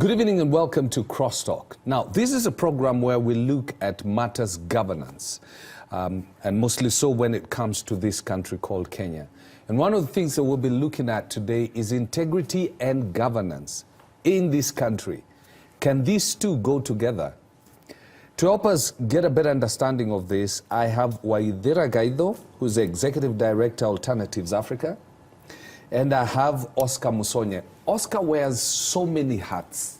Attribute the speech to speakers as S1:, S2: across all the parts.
S1: Good evening and welcome to Crosstalk. Now, this is a program where we look at matters governance, and mostly so when it comes to this country called Kenya. And one of the things that we'll be looking at today is integrity and governance in this country. Can these two go together? To help us get a better understanding of this, I have Waithera Gaitho, who's the Executive Director, Alternatives Africa, and I have Oscar Musonye. Oscar wears so many hats,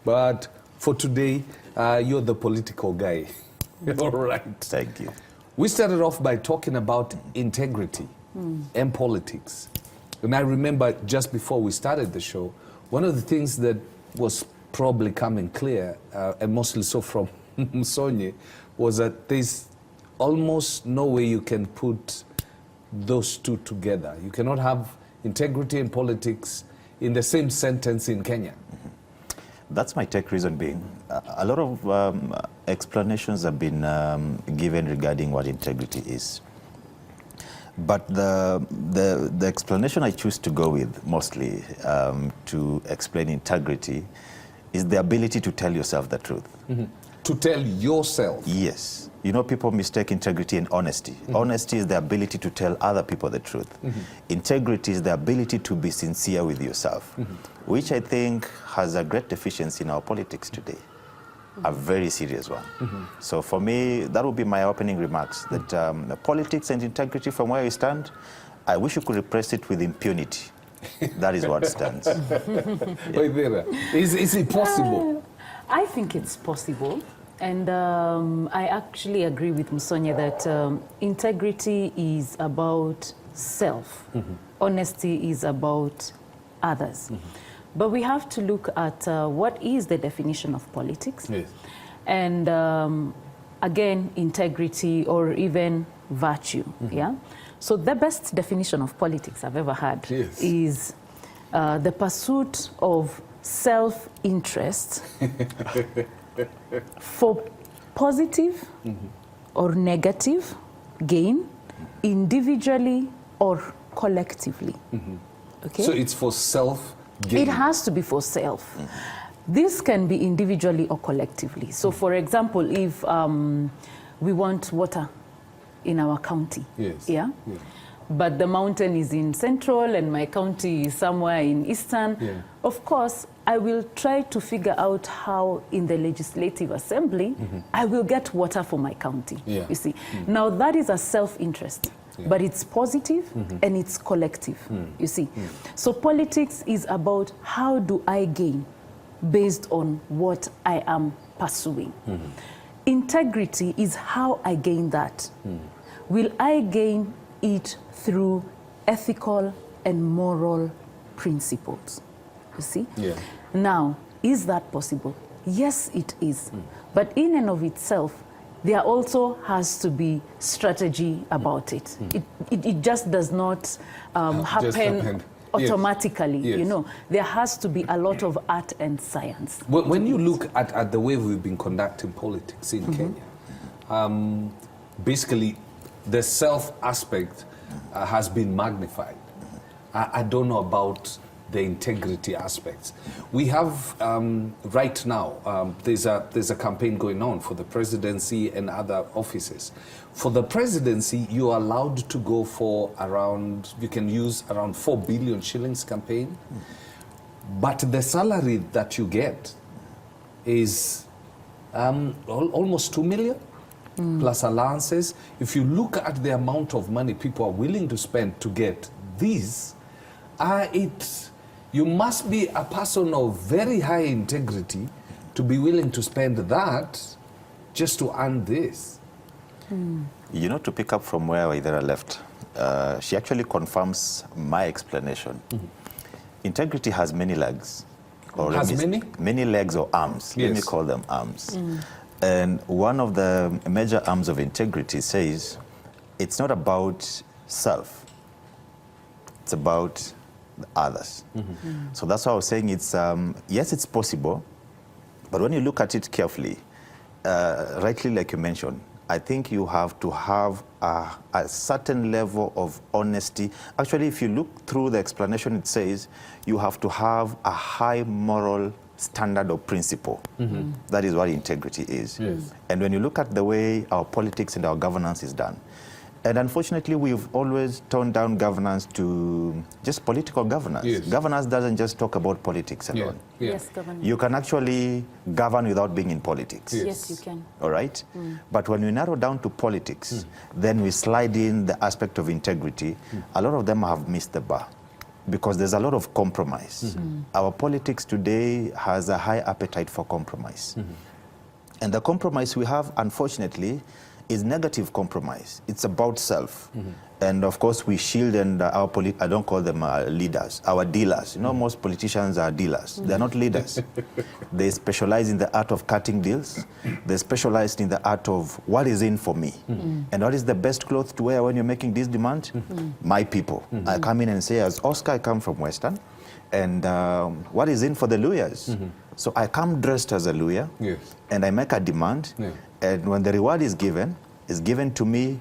S1: but for today, you're the political guy. All right.
S2: Thank you.
S1: We started off by talking about integrity and politics. And I remember just before we started the show, one of the things that was probably coming clear, and mostly so from Musonye, was that there's almost no way you can put those two together. You cannot have integrity and politics in the same sentence in Kenya.
S2: That's my take, reason being. A lot of explanations have been given regarding what integrity is. But the explanation I choose to go with mostly to explain integrity is the ability to tell yourself the truth.
S1: To tell yourself?
S2: Yes. You know, people mistake integrity and honesty. Honesty is the ability to tell other people the truth. Integrity is the ability to be sincere with yourself, which I think has a great deficiency in our politics today, a very serious one. So for me, that would be my opening remarks, that politics and integrity, from where we stand, I wish you could repress it with impunity. That is what stands.
S1: Waithera, is it possible?
S3: I think it's possible. And I actually agree with Musonye that integrity is about self. Honesty is about others. But we have to look at what is the definition of politics.
S1: Yes.
S3: And again, integrity or even virtue. Yeah. So the best definition of politics I've ever had is the pursuit of self-interest for positive or negative gain, individually or collectively. Okay?
S1: So it's for self-gain?
S3: It has to be for self. This can be individually or collectively. So for example, if we want water in our county, but the mountain is in central and my county is somewhere in eastern, of course, I will try to figure out how in the Legislative Assembly I will get water for my county, you see. Now that is a self-interest, but it's positive and it's collective, you see. So politics is about how do I gain based on what I am pursuing. Integrity is how I gain that. Will I gain it through ethical and moral principles? You see? Now, is that possible? Yes, it is. But in and of itself, there also has to be strategy about it. It just does not happen automatically, you know. There has to be a lot of art and science.
S1: When you look at the way we've been conducting politics in Kenya, basically the self aspect has been magnified. I don't know about the integrity aspects. We have right now, there's a campaign going on for the presidency and other offices. For the presidency, you are allowed to go for around, you can use around 4 billion shillings campaign, but the salary that you get is almost 2 million plus allowances. If you look at the amount of money people are willing to spend to get these, you must be a person of very high integrity to be willing to spend that just to earn this.
S2: You know, to pick up from where Waithera left, she actually confirms my explanation. Integrity has many legs. Or many legs or arms. Let me call them arms. And one of the major arms of integrity says it's not about self. It's about others. So that's why I was saying it's, yes, it's possible, but when you look at it carefully, rightly like you mentioned, I think you have to have a certain level of honesty. Actually, if you look through the explanation, it says you have to have a high moral standard or principle. That is what integrity is.
S1: Yes.
S2: And when you look at the way our politics and our governance is done, and unfortunately, we've always toned down governance to just political governance.
S1: Yes.
S2: Governance doesn't just talk about politics alone.
S1: Yeah.
S3: Yes, government.
S2: You can actually govern without being in politics.
S3: Yes, you can.
S2: All right? But when we narrow down to politics, then we slide in the aspect of integrity. A lot of them have missed the bar because there's a lot of compromise. Our politics today has a high appetite for compromise. And the compromise we have, unfortunately, is negative compromise. It's about self. And of course, we shield and I don't call them leaders, our dealers. You know, most politicians are dealers. They're not leaders. They specialize in the art of cutting deals. They specialize in the art of what is in for me. And what is the best clothes to wear when you're making this demand? My people. I come in and say, as Oscar, I come from Western. And what is in for the lawyers? So I come dressed as a lawyer.
S1: Yes.
S2: And I make a demand.
S1: Yeah.
S2: And when the reward is given to me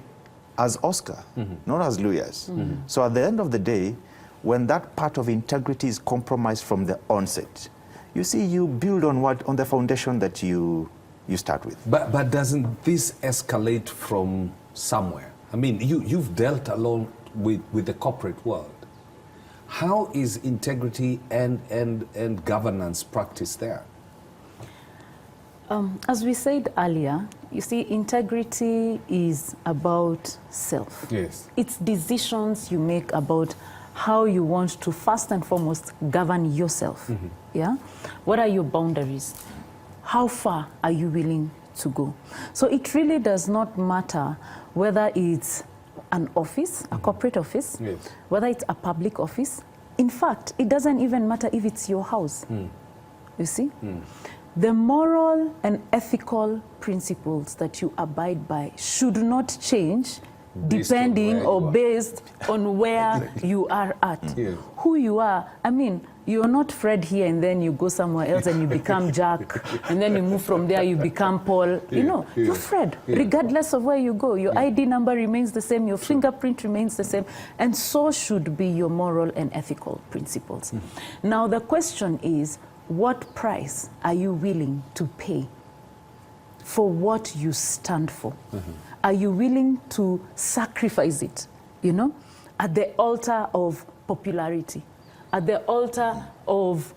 S2: as Oscar, not as lawyers. So at the end of the day, when that part of integrity is compromised from the onset, you see, you build on the foundation that you start with.
S1: But doesn't this escalate from somewhere? I mean, you've dealt along with the corporate world. How is integrity and governance practiced there?
S3: As we said earlier, you see, integrity is about self.
S1: Yes.
S3: It's decisions you make about how you want to first and foremost govern yourself. Yeah? What are your boundaries? How far are you willing to go? So it really does not matter whether it's an office, a corporate office,
S1: Yes.
S3: whether it's a public office. In fact, it doesn't even matter if it's your house. You see? The moral and ethical principles that you abide by should not change
S1: Based on
S3: depending
S1: where
S3: or
S1: you are.
S3: based on where you are at.
S1: Yeah.
S3: Who you are. I mean, you're not Fred here and then you go somewhere else and you become Jack, and then you move from there, you become Paul. You know, you're Fred, regardless of where you go. Your ID number remains the same, your fingerprint remains the same, and so should be your moral and ethical principles. Now, the question is, what price are you willing to pay for what you stand for? Are you willing to sacrifice it, you know, at the altar of popularity, at the altar of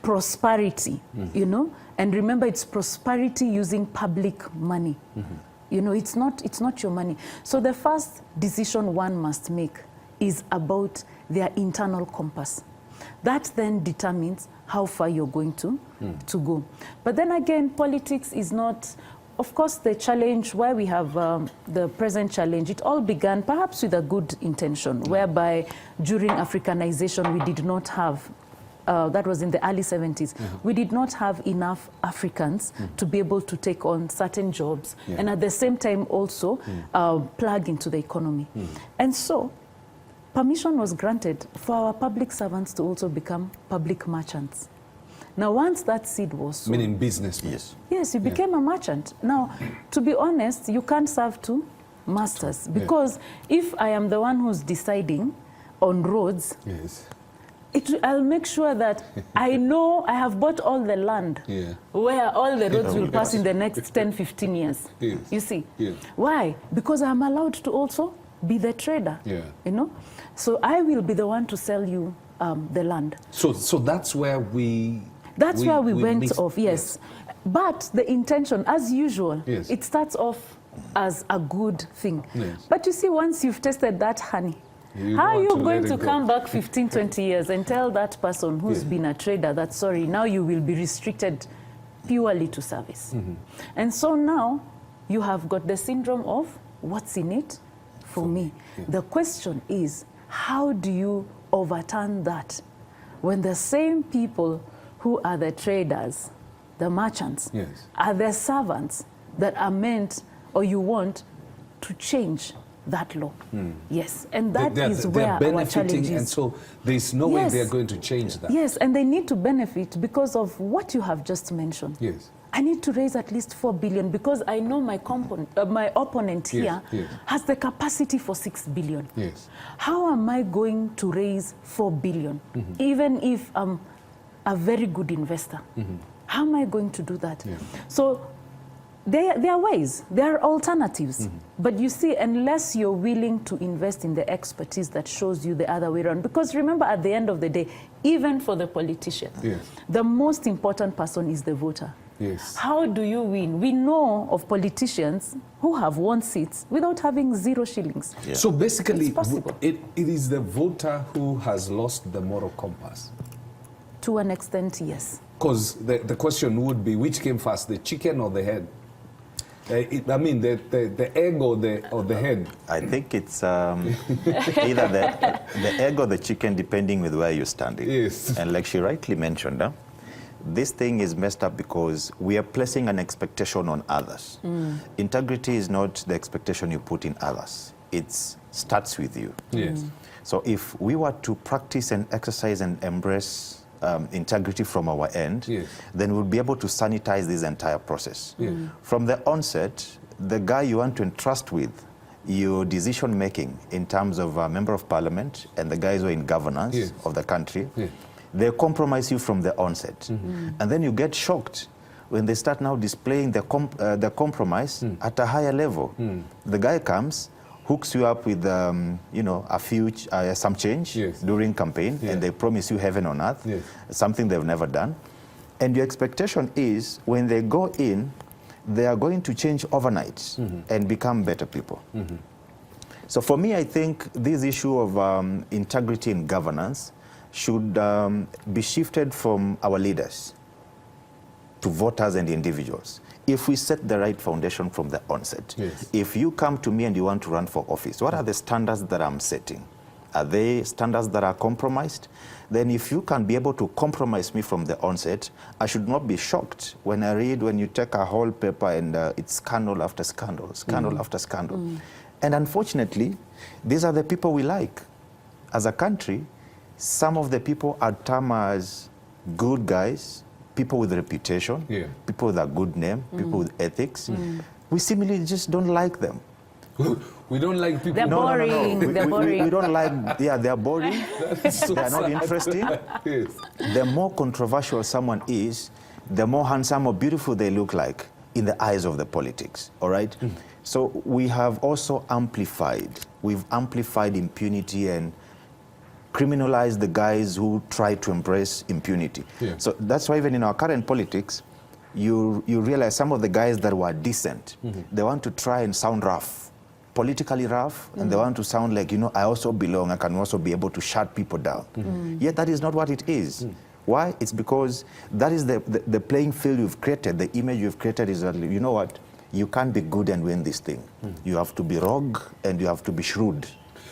S3: prosperity, you know? And remember, it's prosperity using public money. You know, it's not your money. So the first decision one must make is about their internal compass. That then determines how far you're going to go. But then again, politics is not, of course, the challenge where we have the present challenge. It all began perhaps with a good intention, whereby during Africanization we did not have, that was in the early 70s, we did not have enough Africans to be able to take on certain jobs and at the same time also plug into the economy. And so permission was granted for our public servants to also become public merchants. Now, once that seed was sown,
S1: Meaning business.
S3: yes, you became a merchant. Now, to be honest, you can't serve two masters, because if I am the one who's deciding on roads,
S1: Yes.
S3: I'll make sure that I know I have bought all the land where all the roads will pass in the next 10, 15 years.
S1: Yes.
S3: You see?
S1: Yeah.
S3: Why? Because I'm allowed to also be the trader. You know? So I will be the one to sell you the land.
S1: So that's where we
S3: went
S1: missed-
S3: off, yes. But the intention, as usual,
S1: Yes.
S3: it starts off as a good thing.
S1: Yes.
S3: But you see, once you've tasted that honey, how are you going to come back 15, 20 years and tell that person who's been a trader that, sorry, now you will be restricted purely to service? And so now you have got the syndrome of what's in it for me. The question is, how do you overturn that when the same people who are the traders, the merchants, are the servants that are meant, or you want to change that law? Yes, and that is where our challenge is.
S1: And so there's no way they're going to change that.
S3: Yes, and they need to benefit because of what you have just mentioned.
S1: Yes.
S3: I need to raise at least 4 billion because I know my opponent here has the capacity for 6 billion.
S1: Yes.
S3: How am I going to raise 4 billion, even if I'm a very good investor? How am I going to do that? So there are ways, there are alternatives. But you see, unless you're willing to invest in the expertise that shows you the other way around, because remember, at the end of the day, even for the politician, the most important person is the voter.
S1: Yes.
S3: How do you win? We know of politicians who have won seats without having 0 shillings.
S1: So basically,
S3: it
S1: is the voter who has lost the moral compass.
S3: To an extent, yes.
S1: Because the question would be, which came first, the chicken or the hen? I mean, the egg or the hen?
S2: I think it's either the egg or the chicken, depending with where you're standing.
S1: Yes.
S2: And like she rightly mentioned, this thing is messed up because we are placing an expectation on others. Integrity is not the expectation you put in others. It starts with you.
S1: Yes.
S2: So if we were to practice and exercise and embrace integrity from our end, then we'll be able to sanitize this entire process. From the onset, the guy you want to entrust with your decision making in terms of a member of parliament and the guys who are in governance of the country, they compromise you from the onset. And then you get shocked when they start now displaying the compromise at a higher level. The guy comes, hooks you up with a few some change during campaign, and they promise you heaven on earth, something they've never done. And your expectation is when they go in, they are going to change overnight and become better people. So for me, I think this issue of integrity in governance should be shifted from our leaders to voters and individuals. If we set the right foundation from the onset, if you come to me and you want to run for office, what are the standards that I'm setting? Are they standards that are compromised? Then if you can be able to compromise me from the onset, I should not be shocked when I read when you take a whole paper and it's scandal after scandal, scandal after scandal. And unfortunately, these are the people we like. As a country, some of the people are termed as good guys, people with reputation, people with a good name, people with ethics. We seemingly just don't like them.
S1: We don't like people.
S3: They're boring. They're boring.
S2: We don't like, they're boring.
S1: So
S2: they're not interesting. The more controversial someone is, the more handsome or beautiful they look like in the eyes of the politics, all right? So we have also we've amplified impunity and criminalize the guys who try to embrace impunity. So that's why even in our current politics, you realize some of the guys that were decent, they want to try and sound rough, politically rough, and they want to sound like, I also belong, I can also be able to shut people down. Yet that is not what it is. Why? It's because that is the playing field you've created, the image you've created is that, you know what, you can't be good and win this thing. You have to be rogue and you have to be shrewd.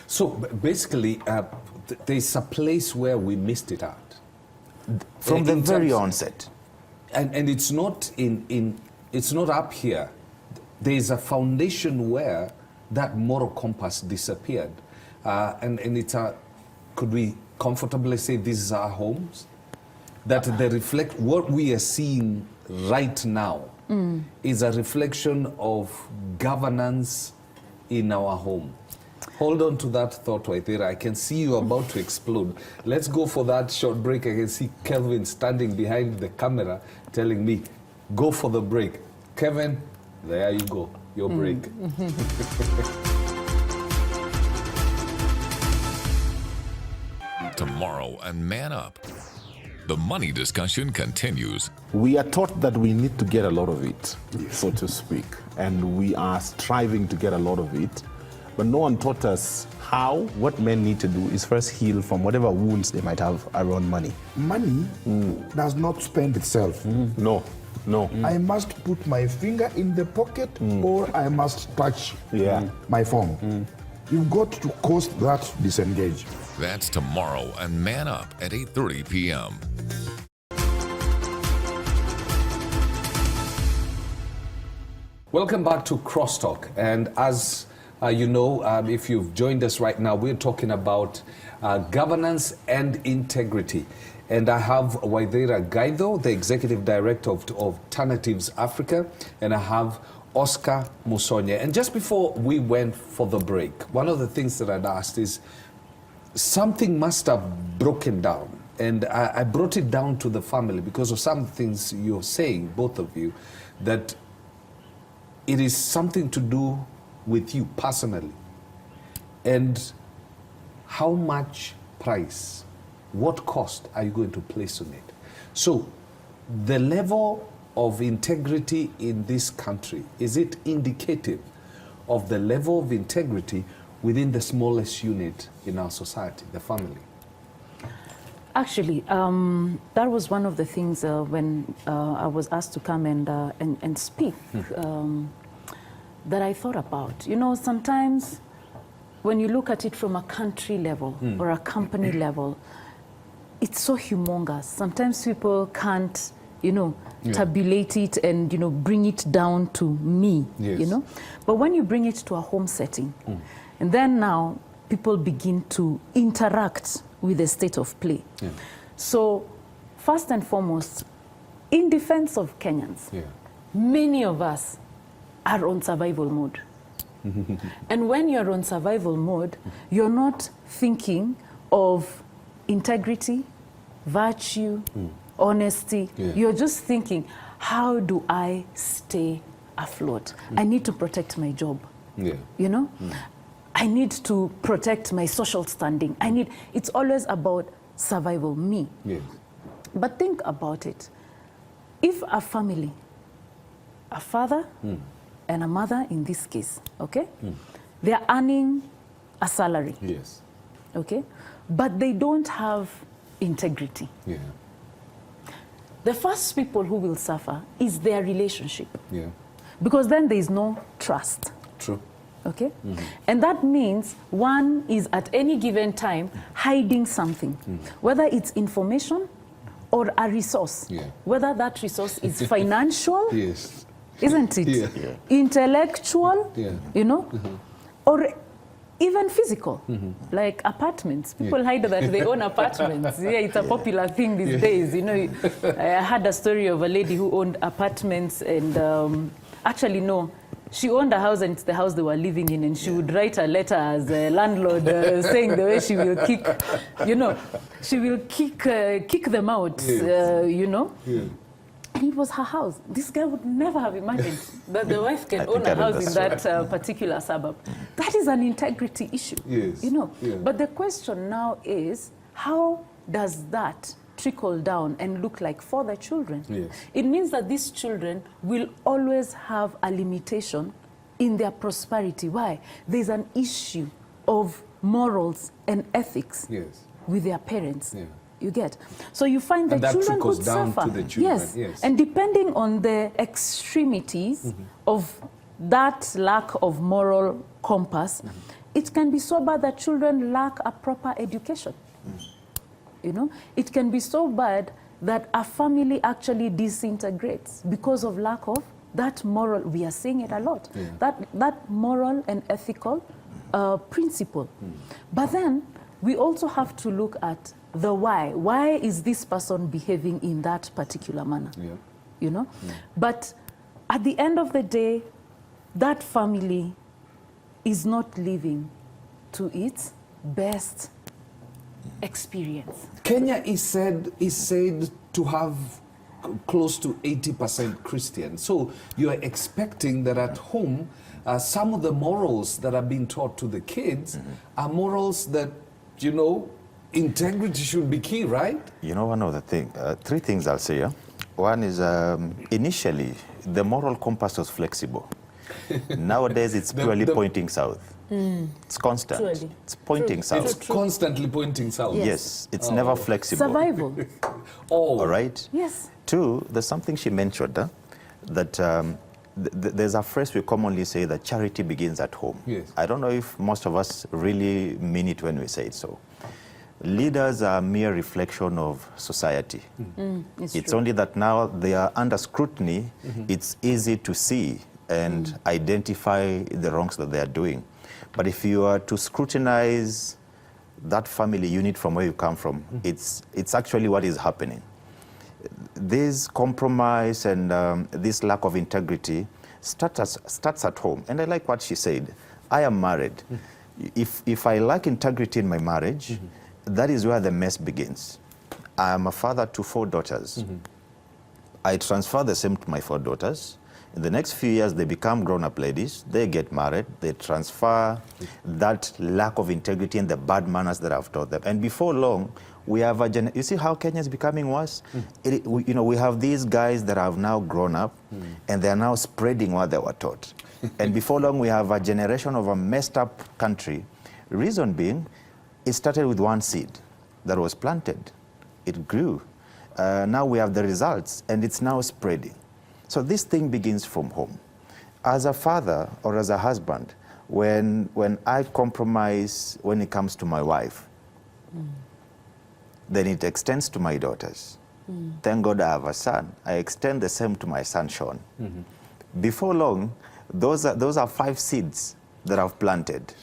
S1: So basically, there's a place where we missed it out.
S2: From the very onset.
S1: And it's not it's not up here. There's a foundation where that moral compass disappeared. And it's could we comfortably say this is our homes? That they reflect what we are seeing right now is a reflection of governance in our home. Hold on to that thought, Waithera. I can see you about to explode. Let's go for that short break. I can see Kelvin standing behind the camera telling me, go for the break. Kevin, there you go, your break.
S4: Tomorrow and Man Up. The money discussion continues.
S5: We are taught that we need to get a lot of it, so to speak, and we are striving to get a lot of it. But no one taught us how.
S6: What men need to do is first heal from whatever wounds they might have around money.
S7: Money does not spend itself.
S5: No.
S7: I must put my finger in the pocket or I must touch my phone. You've got to cause that to disengage.
S4: That's tomorrow and Man Up at 8:30 p.m.
S1: Welcome back to Crosstalk. And as you know, if you've joined us right now, we're talking about governance and integrity. And I have Waithera Gaitho, the Executive Director of Alternatives Africa, and I have Oscar Musonye. And just before we went for the break, one of the things that I'd asked is, something must have broken down. And I brought it down to the family because of some things you're saying, both of you, that it is something to do with you personally. And how much price, what cost are you going to place on it? So the level of integrity in this country, is it indicative of the level of integrity within the smallest unit in our society, the family?
S3: Actually, that was one of the things when I was asked to come and speak that I thought about. You know, sometimes when you look at it from a country level or a company level, it's so humongous. Sometimes people can't, you know, tabulate it and, you know, bring it down to me, you know. But when you bring it to a home setting, and then now people begin to interact with the state of play. So first and foremost, in defense of Kenyans, many of us are on survival mode. And when you're on survival mode, you're not thinking of integrity, virtue, honesty. You're just thinking, how do I stay afloat? I need to protect my job, you know? I need to protect my social standing. It's always about survival, me. But think about it. If a family, a father and a mother in this case, okay, they're earning a salary, okay, but they don't have integrity. The first people who will suffer is their relationship. Because then there is no trust.
S1: True.
S3: Okay? And that means one is at any given time hiding something, whether it's information or a resource, whether that resource is financial, isn't it? Intellectual, you know, or even physical, like apartments. People hide that they own apartments. It's a popular thing these days. You know, I had a story of a lady who owned apartments and actually, no, she owned a house and it's the house they were living in, and she would write a letter as a landlord saying the way she will kick, you know, she will kick them out, you know. And it was her house. This guy would never have imagined that the wife can own a house in that particular suburb. That is an integrity issue, you know. But the question now is, how does that trickle down and look like for the children? It means that these children will always have a limitation in their prosperity. Why? There's an issue of morals and ethics with their parents. You get? So you find that children could suffer. To the children. And depending on the extremities of that lack of moral compass, it can be so bad that children lack a proper education. You know, it can be so bad that a family actually disintegrates because of lack of that moral. We are seeing it a lot. That moral and ethical principle. But then we also have to look at the why. Why is this person behaving in that particular manner? You know? But at the end of the day, that family is not living to its best experience.
S1: Kenya is said to have close to 80% Christian. So you're expecting that at home, some of the morals that are being taught to the kids are morals that, you know, integrity should be key, right?
S2: You know, one of the things, three things I'll say. One is initially the moral compass was flexible. Nowadays it's purely pointing south. It's constant. Truly. It's pointing south.
S1: It's constantly pointing south.
S2: Yes, it's never flexible.
S3: Survival.
S2: All right.
S3: Yes.
S2: Two, there's something she mentioned that there's a phrase we commonly say that charity begins at home. I don't know if most of us really mean it when we say it so. Leaders are a mere reflection of society. It's only that now they are under scrutiny. It's easy to see and identify the wrongs that they are doing. But if you are to scrutinize that family unit from where you come from, it's actually what is happening. This compromise and this lack of integrity starts at home. And I like what she said. I am married. If I lack integrity in my marriage, that is where the mess begins. I am a father to 4 daughters. I transfer the same to my 4 daughters. In the next few years, they become grown-up ladies. They get married. They transfer that lack of integrity and the bad manners that I've taught them. And before long, we have you see how Kenya is becoming worse? We have these guys that have now grown up, and they're now spreading what they were taught. And before long, we have a generation of a messed up country. Reason being, it started with one seed that was planted. It grew. Now we have the results, and it's now spreading. So this thing begins from home. As a father or as a husband, when I compromise when it comes to my wife, then it extends to my daughters. Thank God I have a son. I extend the same to my son, Sean. Before long, those are 5 seeds that I've planted.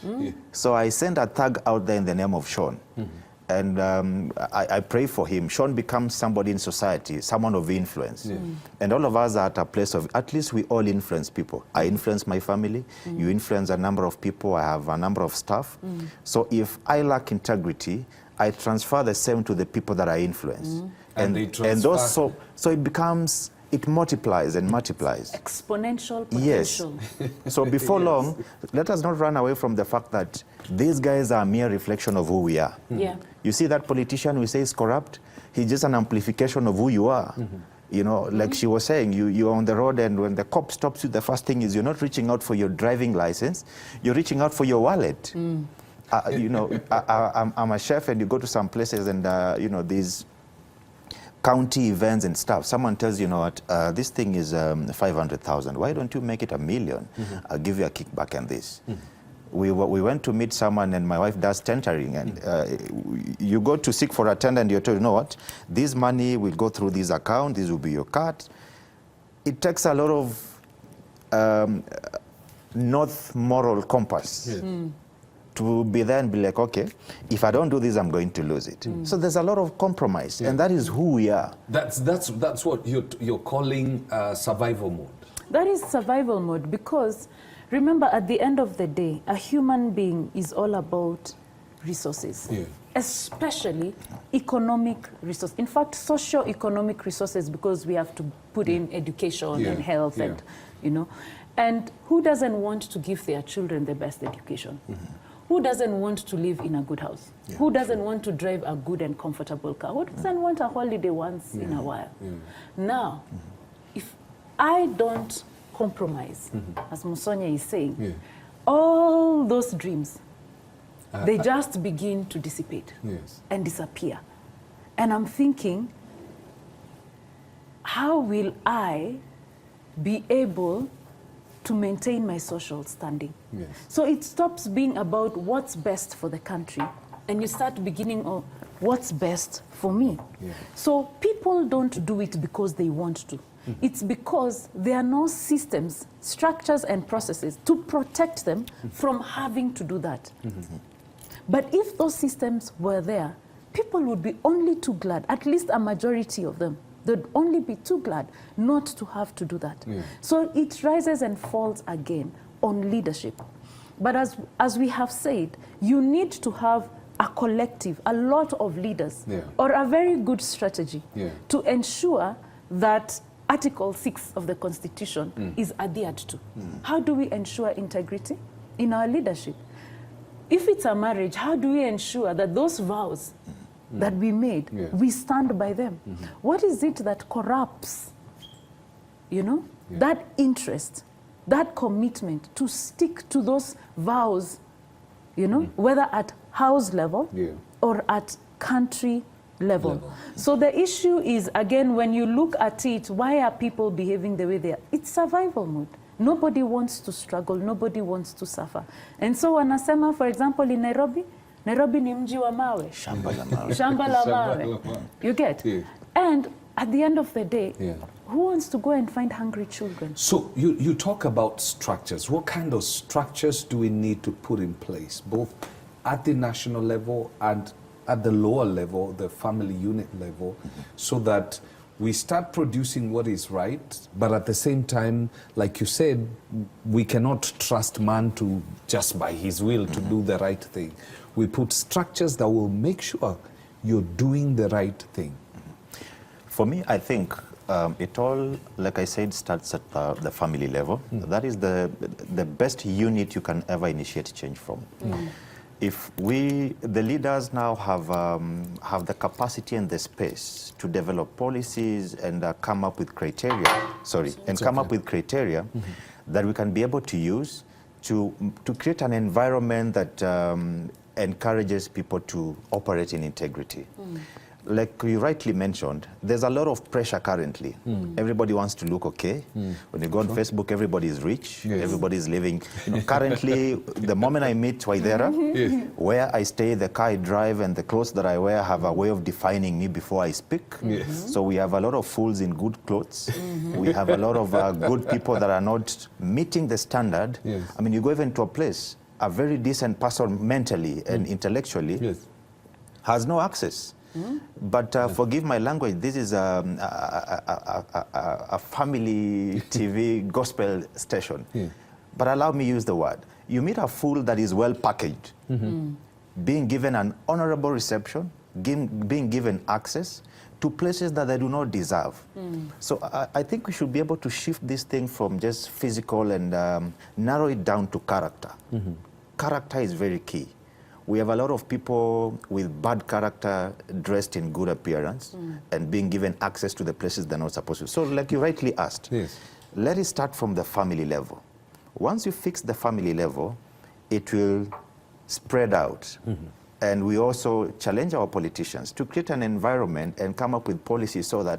S2: So I send a tag out there in the name of Sean. And I pray for him. Sean becomes somebody in society, someone of influence. And all of us are at a place of, at least we all influence people. I influence my family. You influence a number of people. I have a number of staff. So if I lack integrity, I transfer the same to the people that I influence. And those, so it becomes, it multiplies and multiplies.
S3: Exponential potential.
S2: Yes. So before long, let us not run away from the fact that these guys are a mere reflection of who we are.
S3: Yeah.
S2: You see that politician we say is corrupt? He's just an amplification of who you are. You know, like she was saying, you're on the road, and when the cop stops you, the first thing is you're not reaching out for your driving license, you're reaching out for your wallet. You know, I'm a chef, and you go to some places, and you know, these county events and stuff, someone tells you, know what, this thing is 500,000. Why don't you make it $1 million? I'll give you a kickback on this. We went to meet someone, and my wife does tendering, and you go to seek for a tender, and you're told, you know what, this money will go through this account, this will be your cut. It takes a lot of north moral compass to be there and be like, okay, if I don't do this, I'm going to lose it. So there's a lot of compromise, and that is who we are.
S1: That's what you're calling survival mode.
S3: That is survival mode, because remember, at the end of the day, a human being is all about resources, especially economic resources. In fact, socio-economic resources, because we have to put in education and health, and you know, and who doesn't want to give their children the best education? Who doesn't want to live in a good house? Who doesn't want to drive a good and comfortable car? Who doesn't want a holiday once in a while? Now, if I don't compromise, as Musonye is saying, all those dreams, they just begin to dissipate and disappear. And I'm thinking, how will I be able to maintain my social standing? So it stops being about what's best for the country, and you start beginning on what's best for me. So people don't do it because they want to. It's because there are no systems, structures, and processes to protect them from having to do that. But if those systems were there, people would be only too glad, at least a majority of them, they'd only be too glad not to have to do that. So it rises and falls again on leadership. But as we have said, you need to have a collective, a lot of leaders, or a very good strategy to ensure that Article 6 of the Constitution is adhered to. How do we ensure integrity in our leadership? If it's a marriage, how do we ensure that those vows that we made, we stand by them? What is it that corrupts, you know, that interest, that commitment to stick to those vows, you know, whether at house level or at country level. So the issue is, again, when you look at it, why are people behaving the way they are? It's survival mode. Nobody wants to struggle. Nobody wants to suffer. And so wanasema, for example, in Nairobi, Nairobi ni mji wa mawe.
S2: Shamba la mawe.
S3: Shamba la mawe. You get? And at the end of the day, who wants to go and find hungry children?
S1: So you talk about structures. What kind of structures do we need to put in place, both at the national level and at the lower level, the family unit level, so that we start producing what is right, but at the same time, like you said, we cannot trust man to just by his will to do the right thing. We put structures that will make sure you're doing the right thing.
S2: For me, I think it all, like I said, starts at the family level. That is the best unit you can ever initiate change from. If we, the leaders now have the capacity and the space to develop policies and come up with criteria, that we can be able to use to create an environment that encourages people to operate in integrity. Like you rightly mentioned, there's a lot of pressure currently. Everybody wants to look okay. When you go on Facebook, everybody is rich. Everybody is living. You know, currently, the moment I meet Waithera, where I stay, the car I drive, and the clothes that I wear have a way of defining me before I speak. So we have a lot of fools in good clothes. We have a lot of good people that are not meeting the standard. I mean, you go even to a place, a very decent person mentally and intellectually has no access. But forgive my language, this is a family TV gospel station. But allow me use the word. You meet a fool that is well packaged, being given an honorable reception, being given access to places that they do not deserve. So I think we should be able to shift this thing from just physical and narrow it down to character. Character is very key. We have a lot of people with bad character dressed in good appearance and being given access to the places they're not supposed to. So like you rightly asked, let it start from the family level. Once you fix the family level, it will spread out. And we also challenge our politicians to create an environment and come up with policies so that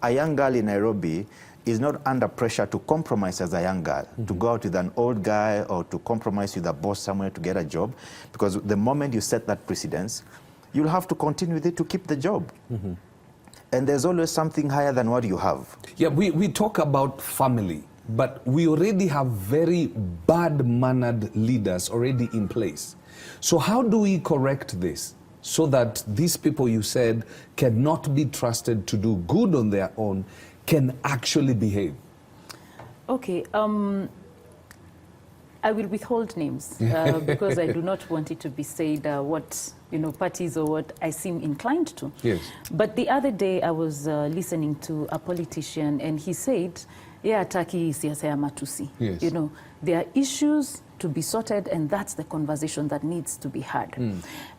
S2: a young girl in Nairobi is not under pressure to compromise as a young girl, to go out with an old guy or to compromise with a boss somewhere to get a job. Because the moment you set that precedence, you'll have to continue with it to keep the job. And there's always something higher than what you have.
S1: Yeah, we talk about family, but we already have very bad-mannered leaders already in place. So how do we correct this so that these people you said cannot be trusted to do good on their own can actually behave?
S3: Okay, I will withhold names because I do not want it to be said what parties or what I seem inclined to. But the other day I was listening to a politician and he said, yeah, Taki siasa ya matusi. You know, there are issues to be sorted and that's the conversation that needs to be had.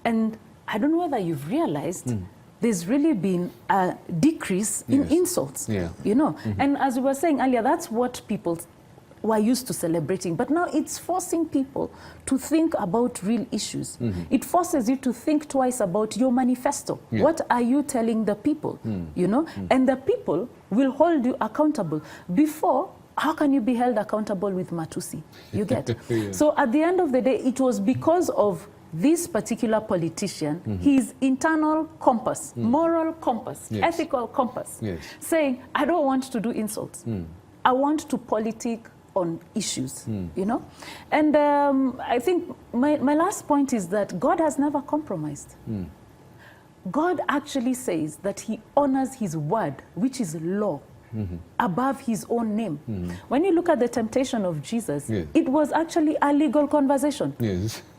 S3: And I don't know whether you've realized there's really been a decrease in insults, you know. And as we were saying earlier, that's what people were used to celebrating. But now it's forcing people to think about real issues. It forces you to think twice about your manifesto. What are you telling the people, you know? And the people will hold you accountable. Before, how can you be held accountable with matusi? You get? So at the end of the day, it was because of this particular politician, his internal compass, moral compass, ethical compass, saying, I don't want to do insults. I want to politic on issues, you know? And I think my last point is that God has never compromised. God actually says that he honors his word, which is law, above his own name. When you look at the temptation of Jesus, it was actually a legal conversation.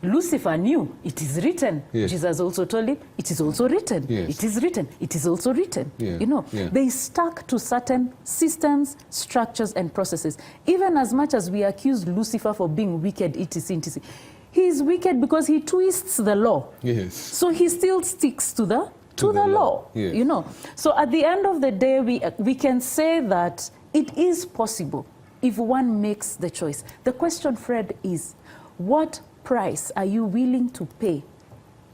S3: Lucifer knew, it is written. Jesus also told him, it is also written. It is written. It is also written. You know, they stuck to certain systems, structures, and processes. Even as much as we accuse Lucifer for being wicked, etc. He is wicked because he twists the law. So he still sticks to the law, you know. So at the end of the day, we can say that it is possible if one makes the choice. The question, Fred, is what price are you willing to pay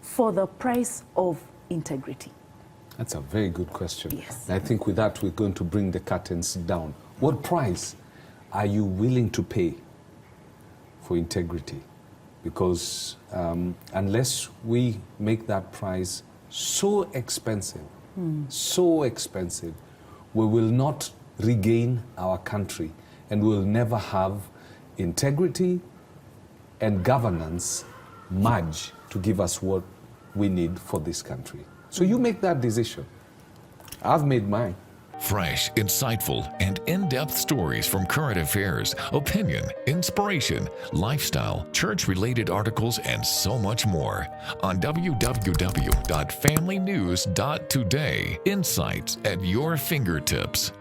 S3: for the price of integrity?
S1: That's a very good question. I think with that, we're going to bring the curtains down. What price are you willing to pay for integrity? Because unless we make that price so expensive, we will not regain our country and we'll never have integrity and governance merge to give us what we need for this country. So you make that decision. I've made mine.
S4: Fresh, insightful, and in-depth stories from current affairs, opinion, inspiration, lifestyle, church-related articles, and so much more on www.familynews.today. Insights at your fingertips.